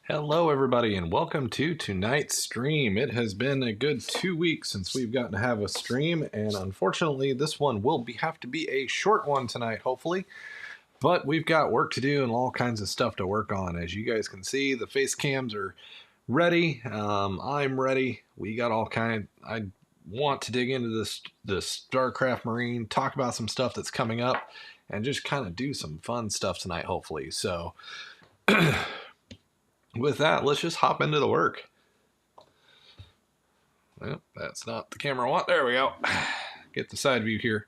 Hello, everybody, and welcome to tonight's stream. It has been a good 2 weeks since we've gotten to have a stream, and unfortunately, this one will have to be a short one tonight, hopefully. But we've got work to do and all kinds of stuff to work on. As you guys can see, the face cams are ready. I'm ready. We got all kind. I want to dig into the StarCraft Marine, talk about some stuff that's coming up, and just kind of do some fun stuff tonight, hopefully. So. With that, let's just hop into the work. Well, that's not the camera I want. There we go. Get the side view here.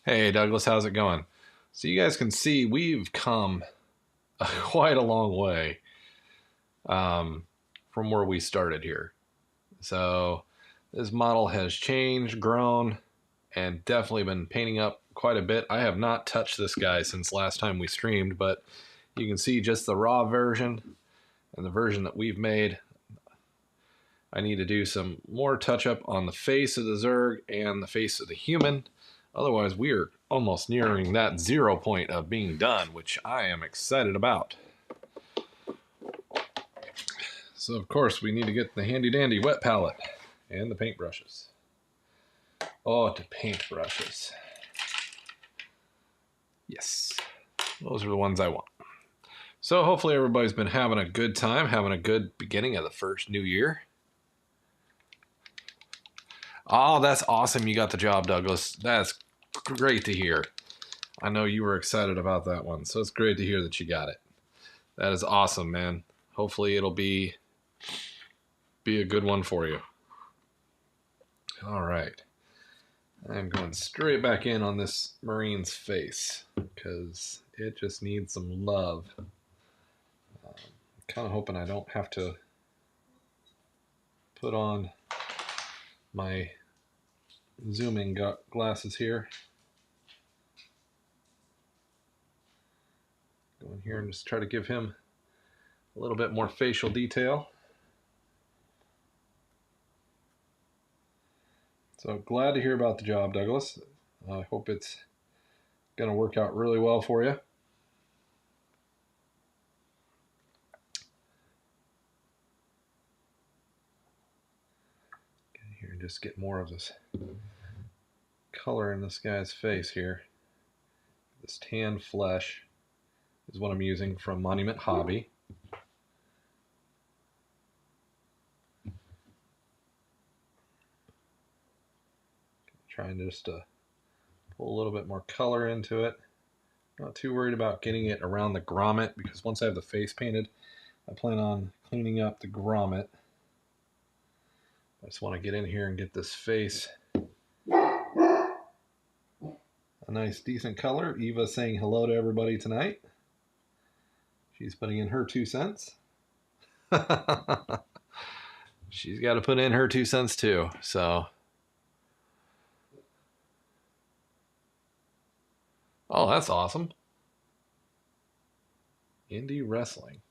Hey, Douglas, how's it going? So you guys can see we've come quite a long way from where we started here. So this model has changed, grown, and definitely been painting up quite a bit. I have not touched this guy since last time we streamed, but you can see just the raw version and the version that we've made. I need to do some more touch up on the face of the Zerg and the face of the human. Otherwise, we are almost nearing that 0 point of being done, which I am excited about. So, of course, we need to get the handy dandy wet palette and the paintbrushes. Oh, the paintbrushes. Yes, those are the ones I want. So hopefully everybody's been having a good time, having a good beginning of the first new year. Oh, that's awesome. You got the job, Douglas. That's great to hear. I know you were excited about that one, so it's great to hear that you got it. That is awesome, man. Hopefully it'll be a good one for you. All right. I'm going straight back in on this Marine's face because it just needs some love. Kind of hoping I don't have to put on my zooming glasses here. Go in here and just try to give him a little bit more facial detail. So glad to hear about the job, Douglas. I hope it's going to work out really well for you. And just get more of this color in this guy's face here. This tan flesh is what I'm using from Monument Hobby. Trying just to pull a little bit more color into it. Not too worried about getting it around the grommet because once I have the face painted, I plan on cleaning up the grommet. I just want to get in here and get this face a nice decent color. Eva saying hello to everybody tonight. She's putting in her 2 cents. She's got to put in her 2 cents too. So, oh, that's awesome. Indie wrestling.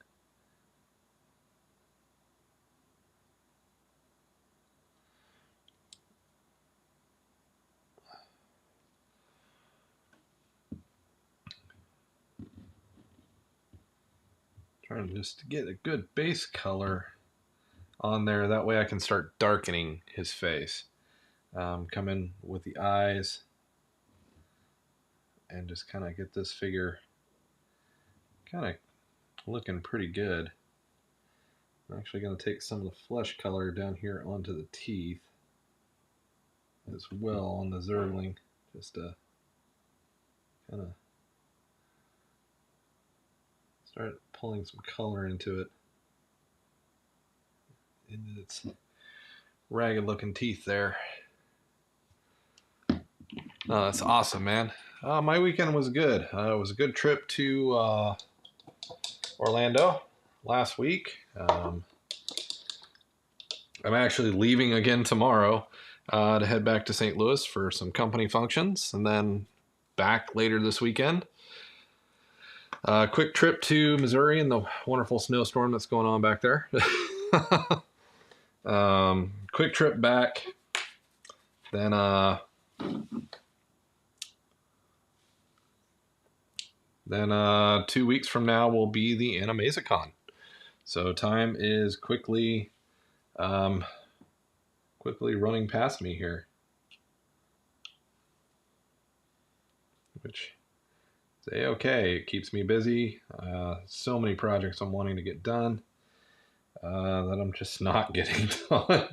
Trying to just get a good base color on there. That way I can start darkening his face. Come in with the eyes and just kind of get this figure kind of looking pretty good. I'm actually going to take some of the flesh color down here onto the teeth as well on the Zergling, just to kind of start pulling some color into it, into its ragged looking teeth there. Oh, that's awesome, man. My weekend was good. It was a good trip to Orlando last week. I'm actually leaving again tomorrow to head back to St. Louis for some company functions and then back later this weekend. Quick trip to Missouri and the wonderful snowstorm that's going on back there. Quick trip back. Then Then 2 weeks from now will be the Animazicon. So time is quickly running past me here, which is okay. It keeps me busy. So many projects I'm wanting to get done that I'm just not getting done.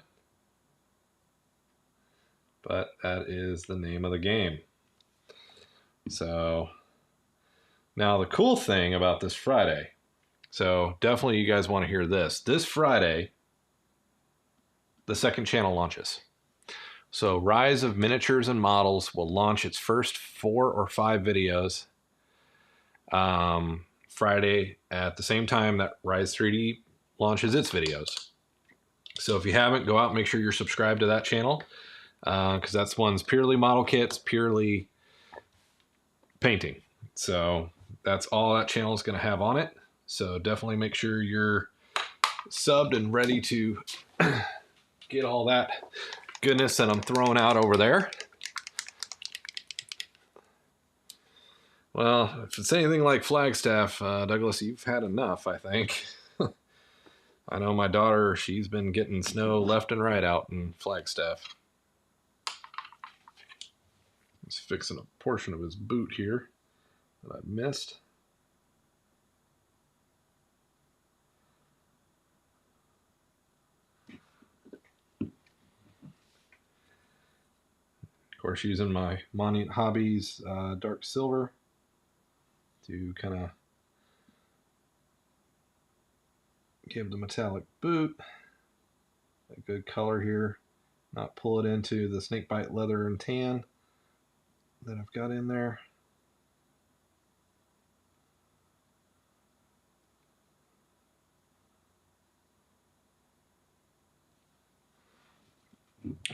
But that is the name of the game. So now the cool thing about this Friday, so definitely you guys want to hear this. This Friday, the second channel launches. So Rise of Miniatures and Models will launch its first 4 or 5 videos Friday at the same time that Rise 3D launches its videos. So if you haven't, go out and make sure you're subscribed to that channel, because that's one's purely model kits, purely painting. So that's all that channel is going to have on it. So definitely make sure you're subbed and ready to get all that goodness that I'm throwing out over there. Well, if it's anything like Flagstaff, Douglas, you've had enough, I think. I know my daughter, she's been getting snow left and right out in Flagstaff. He's fixing a portion of his boot here that I missed. Of course, using my Monument Hobbies dark silver to kind of give the metallic boot a good color here, not pull it into the snakebite leather and tan that I've got in there.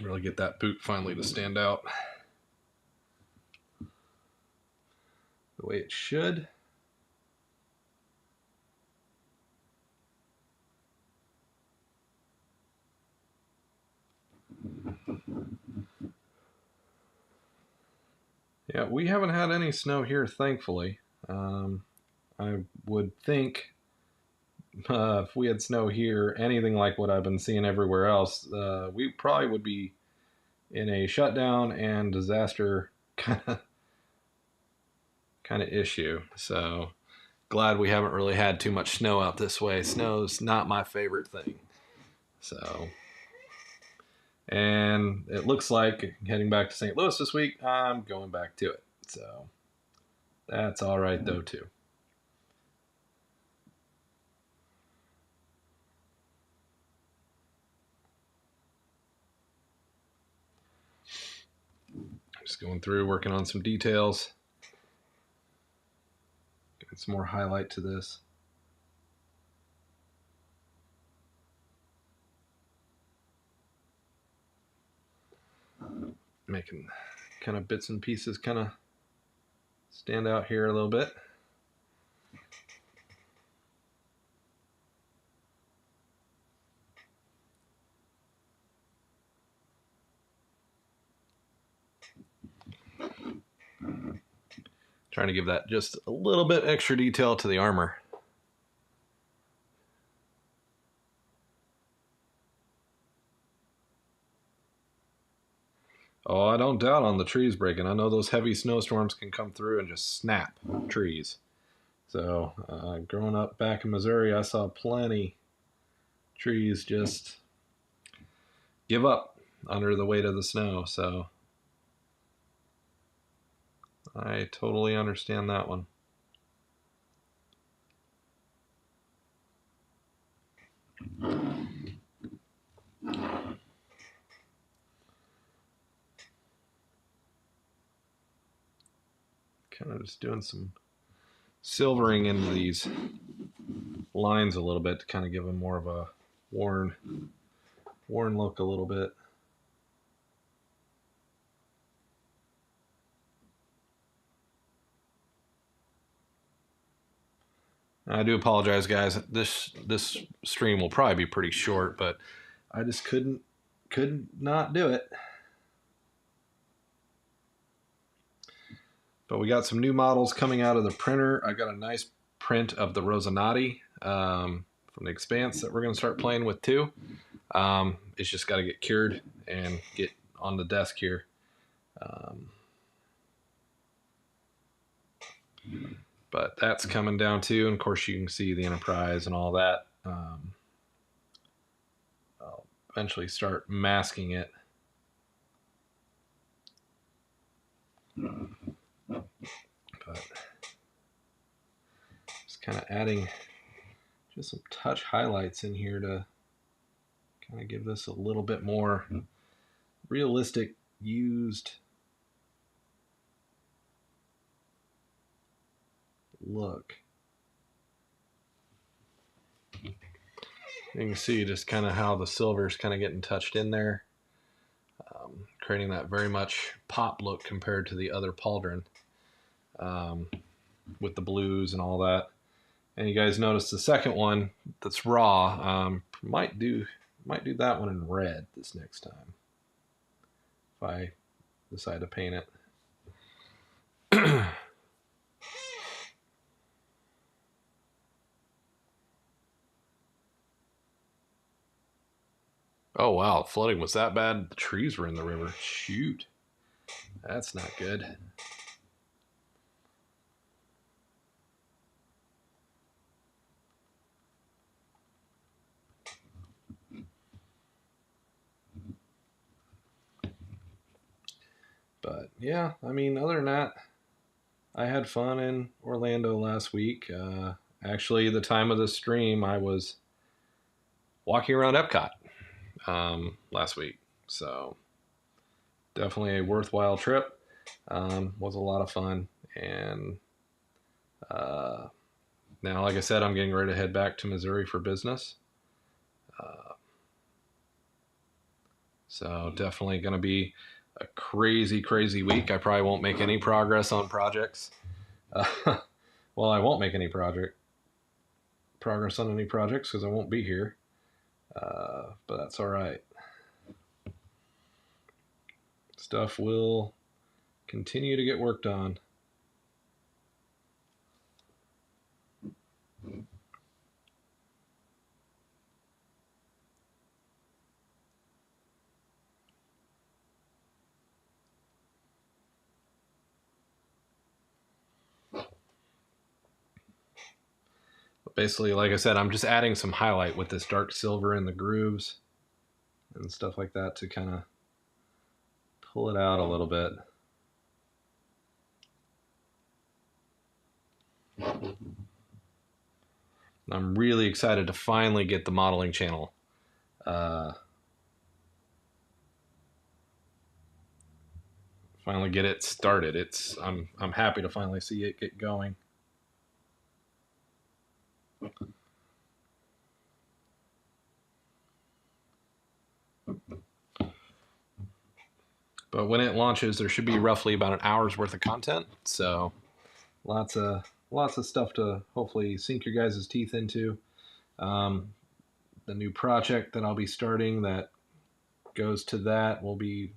Really get that boot finally to stand out the way it should. Yeah, we haven't had any snow here, thankfully. I would think if we had snow here, anything like what I've been seeing everywhere else, we probably would be in a shutdown and disaster kind of issue. So glad we haven't really had too much snow out this way. Snow's not my favorite thing. So, and it looks like heading back to St. Louis this week, I'm going back to it. So that's all right though too. Just going through, working on some details. Getting some more highlight to this. Making kind of bits and pieces kind of stand out here a little bit. Trying to give that just a little bit extra detail to the armor. Oh, I don't doubt on the trees breaking. I know those heavy snowstorms can come through and just snap trees. So, growing up back in Missouri, I saw plenty trees just give up under the weight of the snow. So, I totally understand that one. Kind of just doing some silvering into these lines a little bit to kind of give them more of a worn look a little bit. I do apologize, guys. This stream will probably be pretty short, but I just couldn't not do it. But we got some new models coming out of the printer. I got a nice print of the Rosinati from the Expanse that we're going to start playing with too. It's just got to get cured and get on the desk here. But that's coming down too. And of course you can see the Enterprise and all that. I'll eventually start masking it. But just kind of adding just some touch highlights in here to kind of give this a little bit more realistic used look. You can see just kind of how the silver is kind of getting touched in there, creating that very much pop look compared to the other pauldron with the blues and all that. And you guys notice the second one that's raw, might do that one in red this next time if I decide to paint it. Oh wow, flooding was that bad? The trees were in the river. Shoot. That's not good. But yeah, I mean, other than that, I had fun in Orlando last week. Actually, the time of the stream, I was walking around Epcot last week. So definitely a worthwhile trip. Was a lot of fun. And now, like I said, I'm getting ready to head back to Missouri for business. So definitely going to be a crazy, crazy week. I probably won't make any progress on projects. Well, I won't make any progress on any projects because I won't be here. But that's all right. Stuff will continue to get worked on. Basically, like I said, I'm just adding some highlight with this dark silver in the grooves and stuff like that to kind of pull it out a little bit. I'm really excited to finally get the modeling channel finally get it started. I'm happy to finally see it get going. But when it launches, there should be roughly about an hour's worth of content. So lots of stuff to hopefully sink your guys' teeth into. The new project that I'll be starting that goes to that will be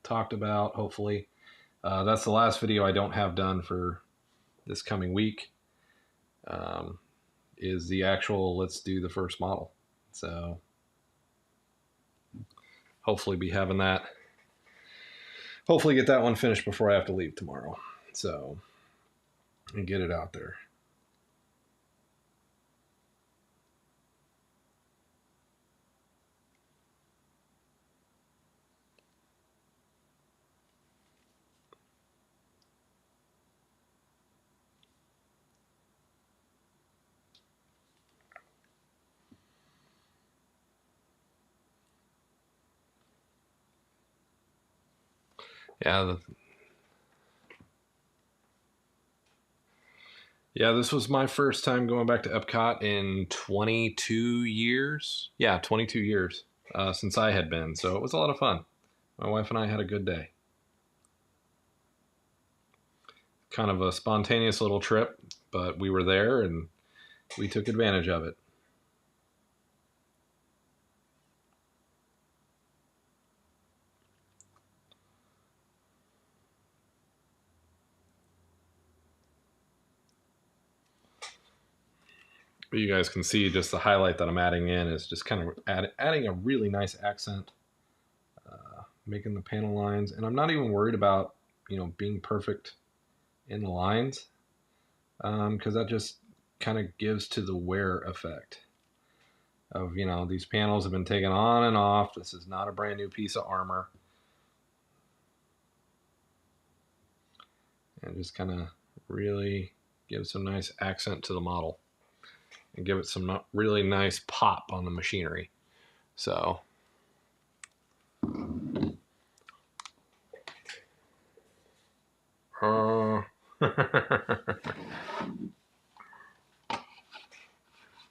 talked about, hopefully. That's the last video I don't have done for this coming week. Is the actual let's do the first model. So hopefully be having that. Hopefully get that one finished before I have to leave tomorrow. So, and get it out there. Yeah, this was my first time going back to Epcot in 22 years. Yeah, 22 years since I had been. So it was a lot of fun. My wife and I had a good day. Kind of a spontaneous little trip, but we were there and we took advantage of it. But you guys can see just the highlight that I'm adding in is just kind of adding a really nice accent, making the panel lines. And I'm not even worried about, you know, being perfect in the lines, because that just kind of gives to the wear effect of, you know, these panels have been taken on and off. This is not a brand new piece of armor. And just kind of really give some nice accent to the model and give it some really nice pop on the machinery. So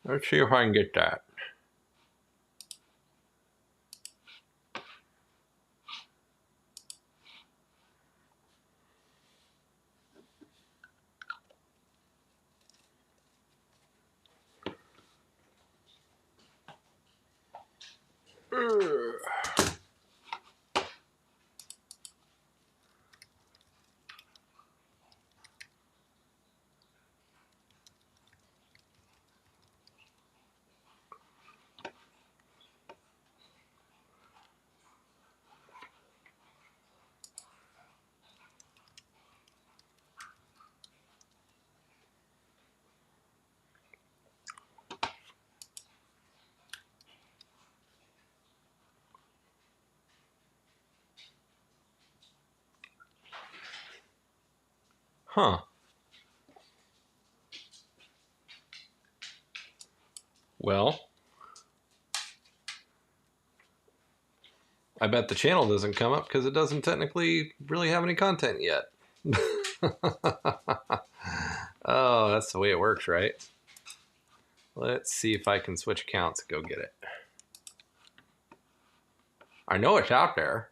let's see if I can get that. Huh. Well, I bet the channel doesn't come up because it doesn't technically really have any content yet. Oh, that's the way it works, right? Let's see if I can switch accounts and go get it. I know it's out there.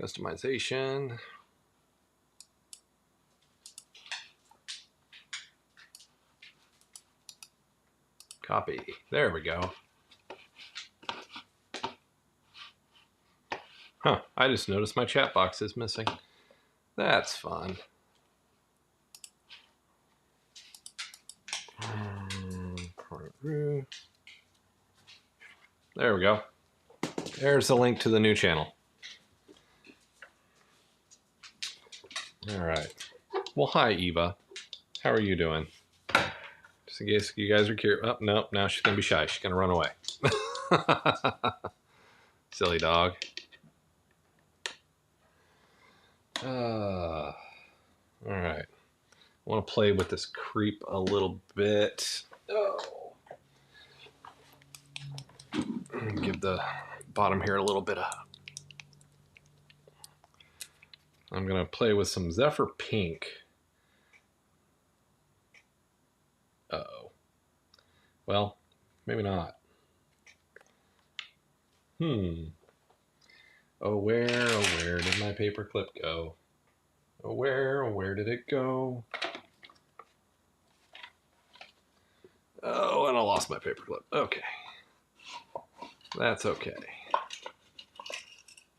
Customization. Copy. There we go. Huh, I just noticed my chat box is missing. That's fun. There we go. There's the link to the new channel. All right. Well, hi, Eva. How are you doing? Just in case you guys are curious. Oh, no, now she's going to be shy. She's going to run away. Silly dog. All right. I want to play with this creep a little bit. Oh. Give the bottom here a little bit of... I'm going to play with some Zephyr Pink. Uh-oh. Well, maybe not. Oh, where did my paperclip go? Oh, where did it go? Oh, and I lost my paperclip. Okay. That's okay.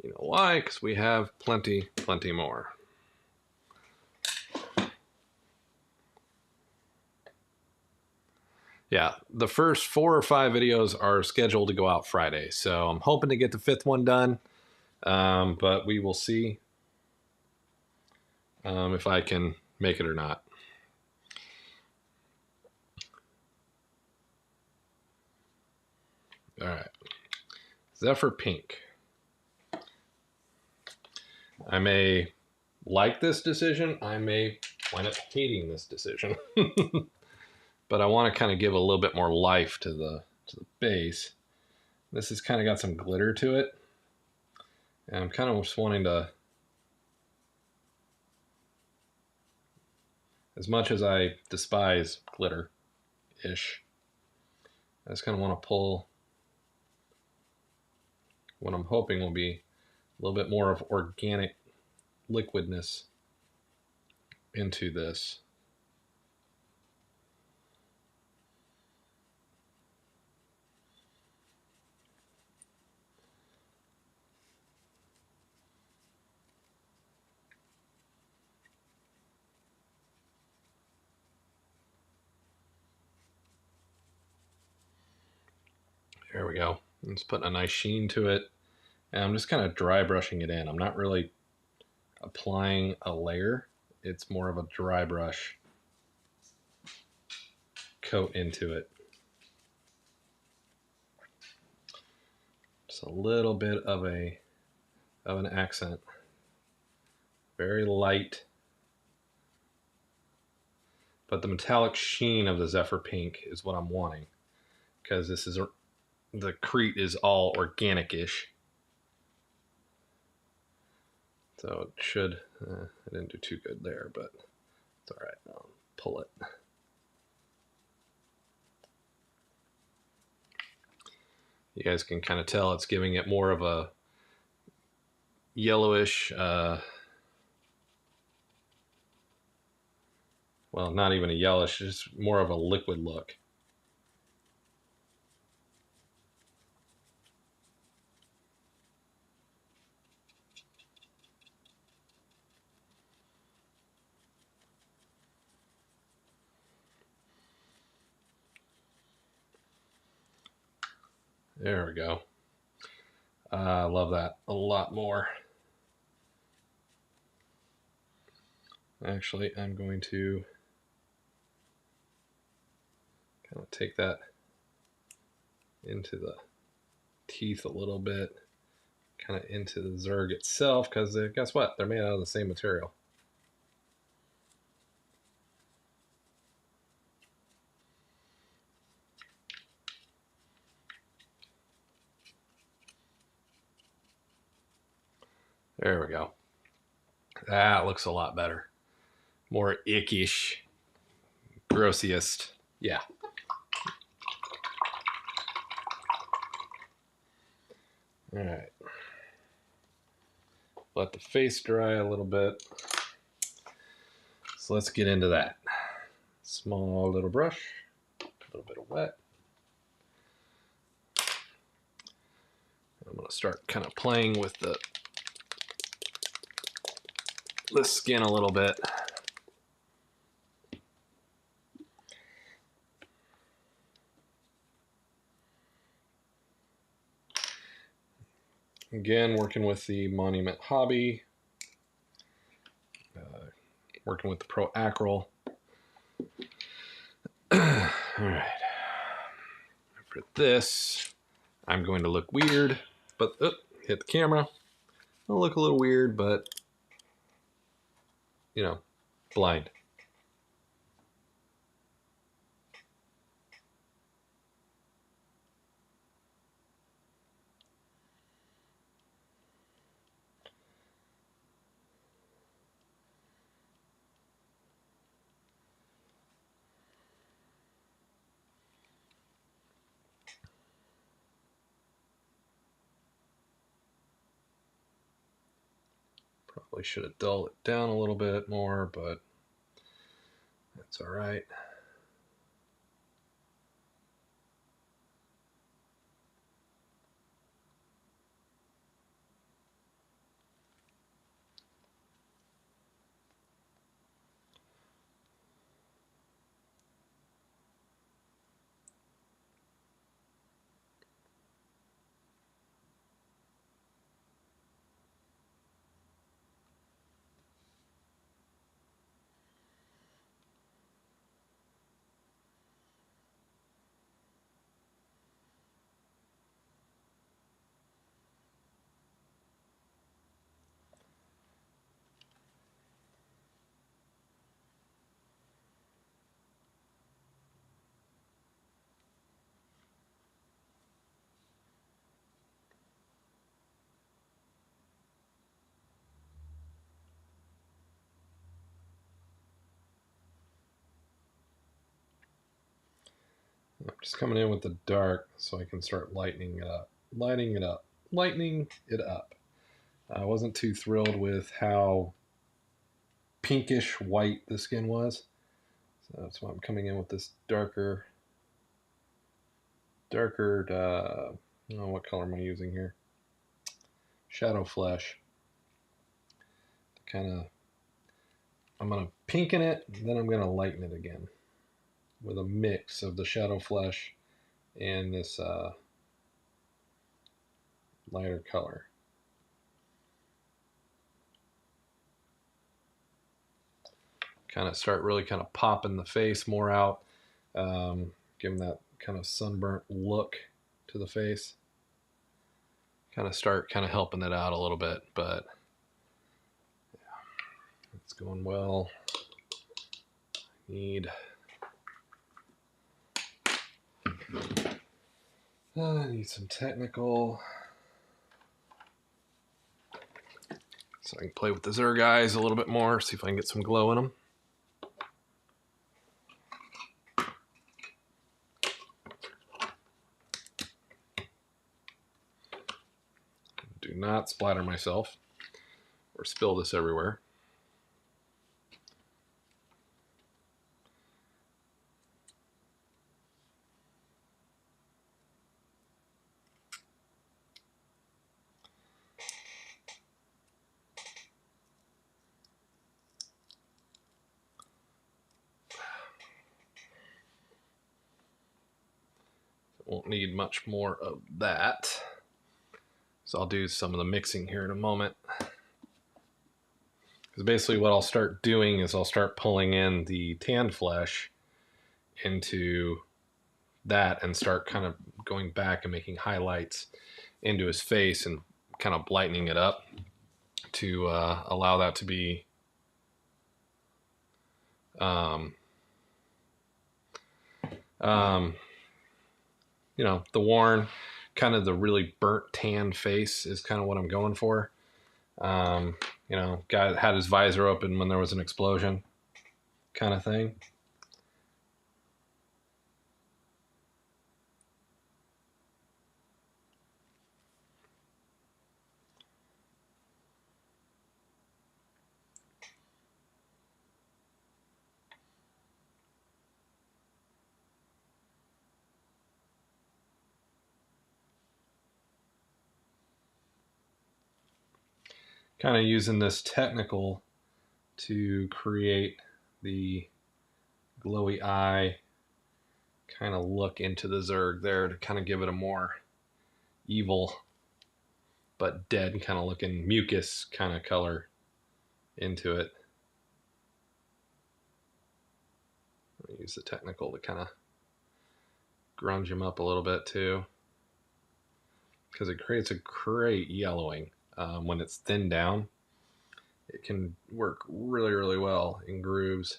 You know why? Because we have plenty more. Yeah, the first 4 or 5 videos are scheduled to go out Friday, so I'm hoping to get the 5th one done, but we will see if I can make it or not. All right, Zephyr Pink. I may like this decision. I may wind up hating this decision. But I want to kind of give a little bit more life to the base. This has kind of got some glitter to it. And I'm kind of just wanting to, as much as I despise glitter-ish, I just kind of want to pull what I'm hoping will be a little bit more of organic liquidness into this. we go. It's putting a nice sheen to it. And I'm just kind of dry brushing it in. I'm not really applying a layer. It's more of a dry brush coat into it. Just a little bit of an accent. Very light. But the metallic sheen of the Zephyr Pink is what I'm wanting, because this is the Crete is all organic-ish. So it should, I didn't do too good there, but it's all right. I'll pull it. You guys can kind of tell it's giving it more of a yellowish, well, not even a yellowish, just more of a liquid look. There we go. I love that a lot more. Actually, I'm going to kind of take that into the teeth a little bit, kind of into the Zerg itself, because guess what? They're made out of the same material. There we go. That looks a lot better. More ickish, grossiest. Yeah. All right. Let the face dry a little bit. So let's get into that. Small little brush, a little bit of wet. I'm going to start kind of playing with the skin a little bit. Again, working with the Monument Hobby, working with the Pro Acryl. All right. For this, I'm going to look weird, but hit the camera. I'll look a little weird, but you know, blind. Probably should have dulled it down a little bit more, but that's all right. I'm just coming in with the dark so I can start lightening it up. I wasn't too thrilled with how pinkish white the skin was. So that's why I'm coming in with this darker, what color am I using here? Shadow Flesh. I'm going to pinken it, then I'm going to lighten it again with a mix of the Shadow Flesh and this lighter color. Kind of start really kind of popping the face more out, giving that kind of sunburnt look to the face. Kind of start kind of helping it out a little bit, but yeah, it's going well. I need some technical, so I can play with the Zerg eyes a little bit more, see if I can get some glow in them. Do not splatter myself or spill this everywhere. Won't need much more of that. So I'll do some of the mixing here in a moment. Because basically what I'll start doing is I'll start pulling in the tanned flesh into that and start kind of going back and making highlights into his face and kind of lightening it up to allow that to be you know, the worn, kind of the really burnt tan face is kind of what I'm going for. You know, guy had his visor open when there was an explosion kind of thing. Kind of using this technical to create the glowy eye kind of look into the Zerg there to kind of give it a more evil but dead kind of looking mucus kind of color into it. I'll use the technical to kind of grunge him up a little bit too, because it creates a great yellowing. When it's thinned down, it can work really, really well in grooves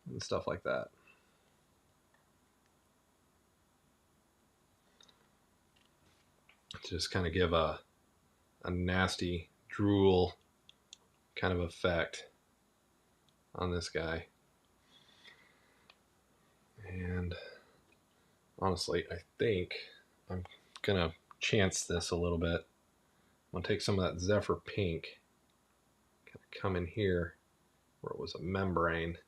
and stuff like that. Just kind of give a nasty drool kind of effect on this guy. And honestly, I think I'm gonna chance this a little bit. I'm gonna take some of that Zephyr pink, kind of come in here where it was a membrane.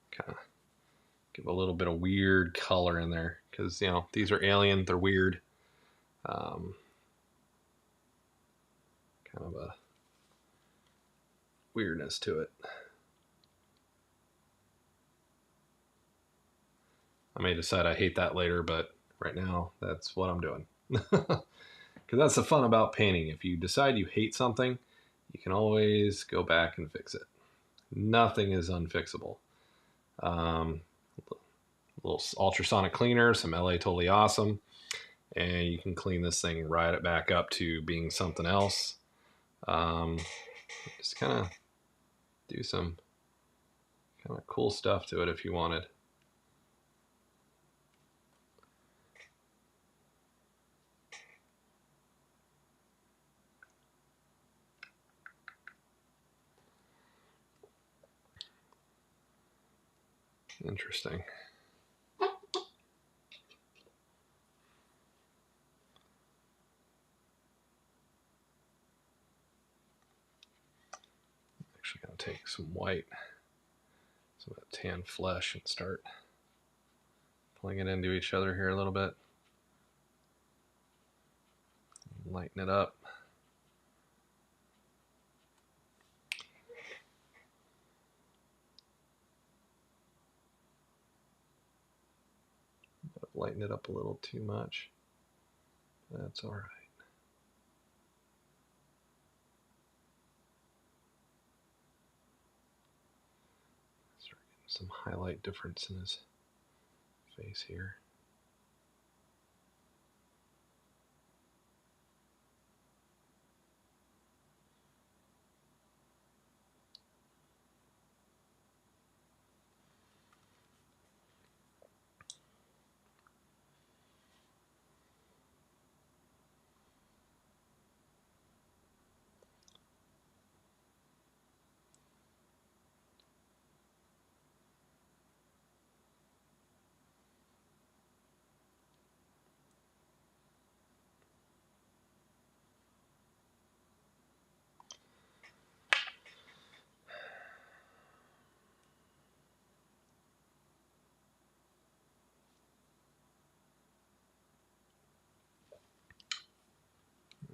Kind of give a little bit of weird color in there, because, you know, these are alien, they're weird. Kind of a weirdness to it. I may decide I hate that later, but right now that's what I'm doing. Because that's the fun about painting. If you decide you hate something, you can always go back and fix it. Nothing is unfixable. A little ultrasonic cleaner, some LA Totally Awesome, and you can clean this thing right back up to being something else. Just kind of do some kind of cool stuff to it if you wanted. Interesting. Actually going to take some white, some of that tan flesh, and start pulling it into each other here a little bit. Lighten it up. lighten it up a little too much. That's all right. Start getting some highlight difference in his face here.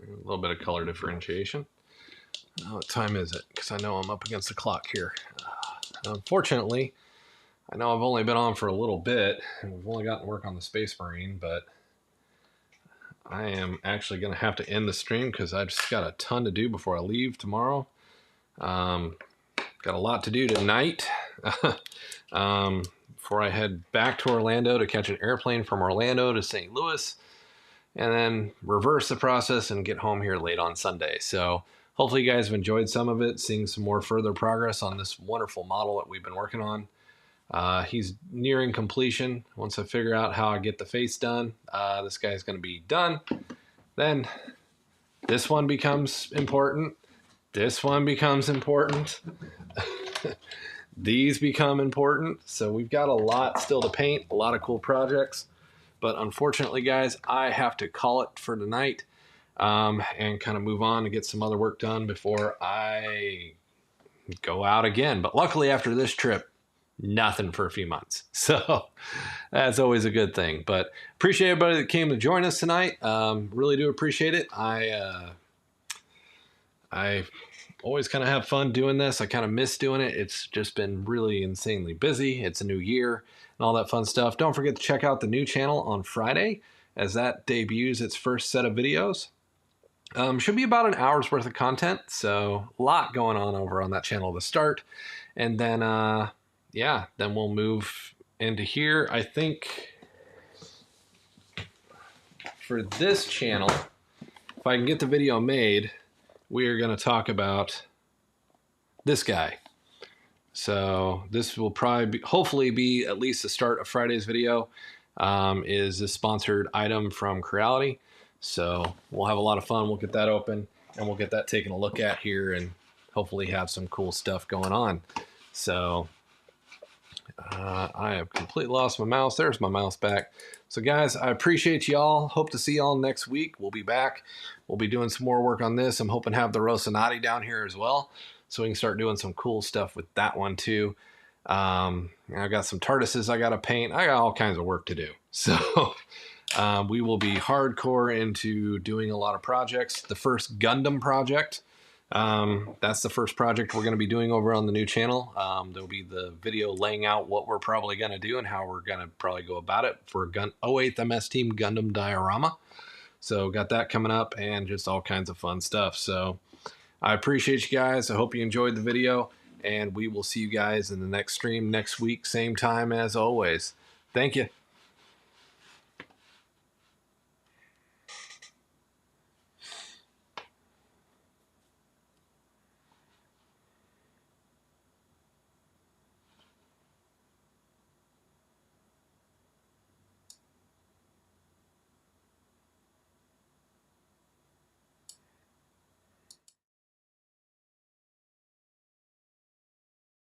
A little bit of color differentiation. What time is it? Because I know I'm up against the clock here. Unfortunately, I know I've only been on for a little bit, and we've only gotten work on the Space Marine, but I am actually going to have to end the stream because I've just got a ton to do before I leave tomorrow. Got a lot to do tonight before I head back to Orlando to catch an airplane from Orlando to St. Louis, and then reverse the process and get home here late on Sunday. So hopefully you guys have enjoyed some of it, seeing some more further progress on this wonderful model that we've been working on. He's nearing completion. Once I figure out how I get the face done, this guy's going to be done. Then this one becomes important. This one becomes important. These become important. So we've got a lot still to paint, a lot of cool projects. But unfortunately, guys, I have to call it for tonight and kind of move on and get some other work done before I go out again. But luckily, after this trip, nothing for a few months. So that's always a good thing. But appreciate everybody that came to join us tonight. Really do appreciate it. I always kind of have fun doing this. I kind of miss doing it. It's just been really insanely busy. It's a new year and all that fun stuff. Don't forget to check out the new channel on Friday as that debuts its first set of videos. Should be about an hour's worth of content. So a lot going on over on that channel to start. And then, yeah, then we'll move into here. I think for this channel, if I can get the video made, we are going to talk about this guy. So this will probably be, hopefully be at least the start of Friday's video, is a sponsored item from Creality. So we'll have a lot of fun. We'll get that open and we'll get that taken a look at here and hopefully have some cool stuff going on. So I have completely lost my mouse. There's my mouse back. So guys, I appreciate y'all. Hope to see y'all next week. We'll be back. We'll be doing some more work on this. I'm hoping to have the Rocinante down here as well, so we can start doing some cool stuff with that one too. I've got some TARDISes I got to paint. I got all kinds of work to do. So we will be hardcore into doing a lot of projects. The first Gundam project, that's the first project we're going to be doing over on the new channel. There'll be the video laying out what we're probably going to do and how we're going to probably go about it for 08th MS Team Gundam Diorama. So got that coming up and just all kinds of fun stuff. So I appreciate you guys. I hope you enjoyed the video, and we will see you guys in the next stream next week, same time as always. Thank you.